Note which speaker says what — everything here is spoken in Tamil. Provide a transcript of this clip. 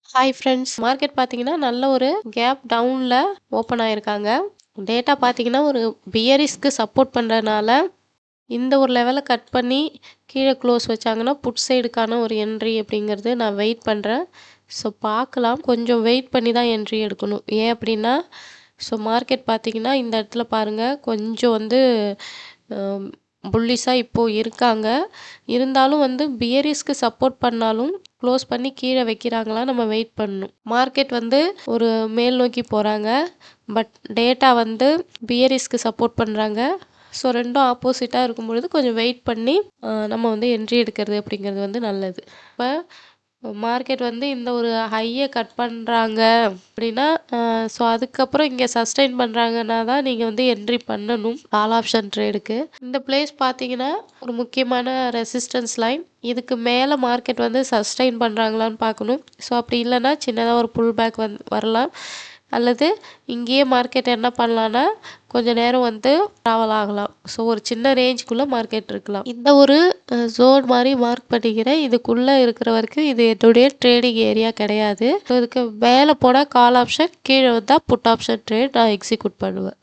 Speaker 1: Hi friends. மார்க்கெட் பார்த்தீங்கன்னா, நல்ல ஒரு கேப் டவுன்ல ஓப்பன் ஆயிருக்காங்க. டேட்டா பார்த்தீங்கன்னா, ஒரு பியரிஷ்க்கு சப்போர்ட் பண்றனால, இந்த ஒரு லெவல கட் பண்ணி கீழ க்ளோஸ் வச்சாங்கன்னா, புட் சைடுக்கான ஒரு என்ட்ரி அப்படிங்கிறது நான் வெயிட் பண்றேன். ஸோ பார்க்கலாம். கொஞ்சம் வெயிட் பண்ணி தான் என்ட்ரி எடுக்கணும். ஏன் அப்படின்னா, ஸோ மார்க்கெட் பார்த்தீங்கன்னா, இந்த இடத்துல பாருங்க கொஞ்சம் வந்து அ புல்லிஷா இப்போ இருக்காங்க. இருந்தாலும் வந்து பியரிஷ்க்கு சப்போர்ட் பண்ணாலும், க்ளோஸ் பண்ணி கீழ வைக்கிறாங்களா நம்ம வெயிட் பண்ணணும். மார்க்கெட் வந்து ஒரு மேல் நோக்கி போறாங்க. பட் டேட்டா வந்து பியரிஷ்க்கு சப்போர்ட் பண்றாங்க. ஸோ 2ம் ஆப்போசிட்டா இருக்கும்பொழுது கொஞ்சம் வெயிட் பண்ணி நம்ம வந்து என்ட்ரி எடுக்கிறது அப்படிங்கிறது வந்து நல்லது. இப்ப மார்க்கெட் வந்து இந்த ஒரு ஹைய கட் பண்றாங்க அப்படின்னா, ஸோ அதுக்கப்புறம் இங்க சஸ்டெயின் பண்றாங்கன்னா தான் நீங்க வந்து என்ட்ரி பண்ணணும். கால் ஆப்ஷன் ட்ரேடுக்கு. இந்த பிளேஸ் பார்த்தீங்கன்னா, ஒரு முக்கியமான ரெசிஸ்டன்ஸ் லைன். இதுக்கு மேல மார்க்கெட் வந்து சஸ்டெயின் பண்றாங்களான்னு பார்க்கணும். ஸோ அப்படி இல்லன்னா சின்னதா ஒரு புல் பேக் வரலாம். அல்லது இங்கேயே மார்க்கெட் என்ன பண்ணலான்னா, கொஞ்ச நேரம் வந்து ட்ராவல் ஆகலாம். ஸோ ஒரு சின்ன ரேஞ்சுக்குள்ள மார்க்கெட் இருக்கலாம். இந்த ஒரு ஜோன் மாரி மார்க் பண்ணிக்கிறேன். இதுக்குள்ள இருக்கிற வரைக்கும் இது என்னுடைய ட்ரேடிங் ஏரியா கிடையாது. ஸோ இதுக்கு மேல போனா கால் ஆப்ஷன், கீழ வந்தா புட் ஆப்ஷன் ட்ரேட் நான் எக்ஸிக்யூட் பண்ணுவேன்.